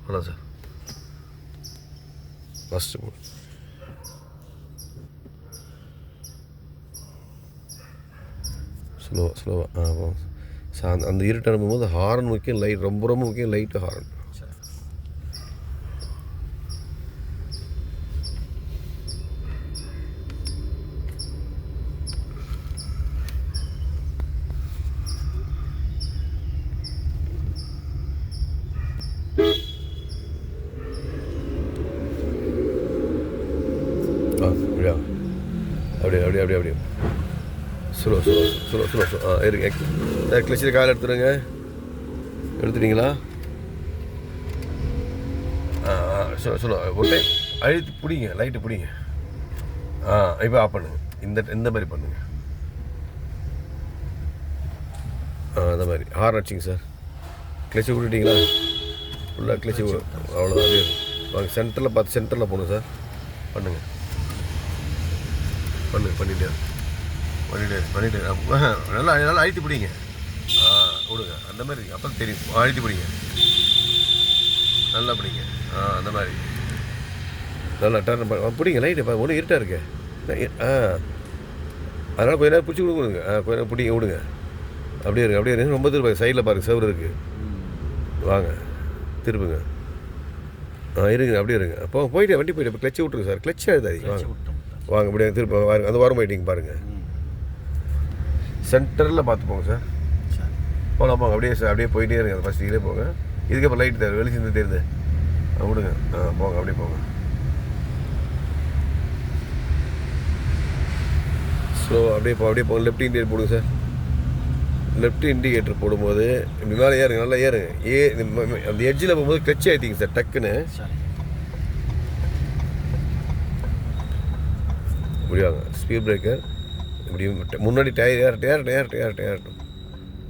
அவ்வளோ sir first போடு. ஸ்லோவாக போங்க சார். அந்த இருட்டு அனுப்பும்போது ஹாரன் முக்கியம், லைட் ரொம்ப ரொம்ப முக்கியம், லைட்டு ஹாரன். அப்படியே ஸ்லோ இருங்க. கிளச்சில் கால் எடுத்துடுங்க. எடுத்துட்டீங்களா? சொல்ல ஒரு டைம் அழுத்தி பிடிங்க, லைட்டு பிடிங்க. இப்போ ஆஃப் பண்ணுங்க. இந்த மாதிரி பண்ணுங்க. அந்த மாதிரி ஹார்ன் அடிச்சிங்க சார். கிளச்சி விட்டுட்டிங்களா? ஃபுல்லாக கிளச்சி அவ்வளோதான். அப்படியே வாங்க சென்டரில் பார்த்து சென்டரில் போகணும் சார். பண்ணிட்டேன் நல்லா அழுத்தி பிடிங்க. விடுங்க. அந்த மாதிரி அப்போ தெரியும். அழுத்தி பிடிங்க, நல்லா பிடிங்க. அந்த மாதிரி நல்லா டர்ன் பிடிங்க. லைட்டு ஒன்றும் இருட்டாக இருக்கு. அதனால் கொஞ்ச நேரம் பிடிச்சி கொடுங்க. கொஞ்ச நேரம் பிடிங்க, விடுங்க. அப்படியே இருக்கு. ரொம்ப திரும்ப சைடில் பாருங்கள், செவரு இருக்குது. வாங்க திருப்புங்க. இருங்க, அப்படியே இருங்க. அப்போ போயிட்டு வண்டி போயிட்டு இப்போ கிளச்சி விட்ருங்க சார். கிளச்சி எழுதாதீங்க. வாங்க அப்படியே திருப்ப பாருங்க. அந்த வாரம் போயிட்டீங்க பாருங்கள். சென்டரில் பார்த்து போங்க சார். போகலாம் போங்க. அப்படியே சார் அப்படியே போயிட்டே இருங்க. அந்த ஃபஸ்ட் போங்க. இதுக்கப்புறம் லைட் தருது, வெளிச்சம் தெரியுது. விடுங்க. போங்க, அப்படியே போங்க. அப்படியே போங்க. லெஃப்ட் இண்டிகேட்டர் போடுங்க சார். லெஃப்ட் இண்டிகேட்டர் போடும்போது இப்படி மேலே ஏறுங்க, நல்லா ஏறுங்க. அந்த எட்ஜில் போகும்போது கிளச்சி ஆகிட்டீங்க சார் டக்குன்னு. முடியாங்க. ஸ்பீட் பிரேக்கர் இப்படி முன்னாடி டயர்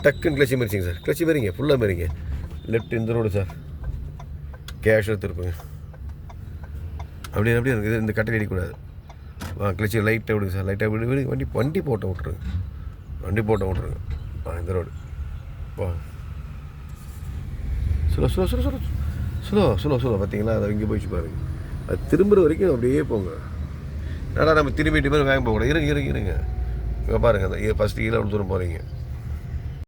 டக்குன்னு கிளச்சி மாரிச்சிங்க சார். கிளச்சி மாரிங்க, ஃபுல்லாக மாரிங்க. லெஃப்ட் இந்த ரோடு சார். கேஷாக திருப்புங்க. அப்படியே இருக்குது. இந்த கட்டை அடிக்கூடாது. கிளச்சி லைட்டாக விடுங்க சார். லைட்டாக விடு. வண்டி போட்ட விட்ருங்க. இந்த ரோடு வா. ஸ்லோ பார்த்தீங்களா? அதை இங்கே போயிடுச்சு பாருங்க. அது திரும்புகிற வரைக்கும் அப்படியே போங்க. ஆனால் நம்ம திரும்பிட்டு மாதிரி வேகம் போகக்கூடாது. இருங்க. இங்கே பாருங்கள். அந்த ஃபஸ்ட்டு கீழே அவ்வளோ தூரம் போகிறீங்க.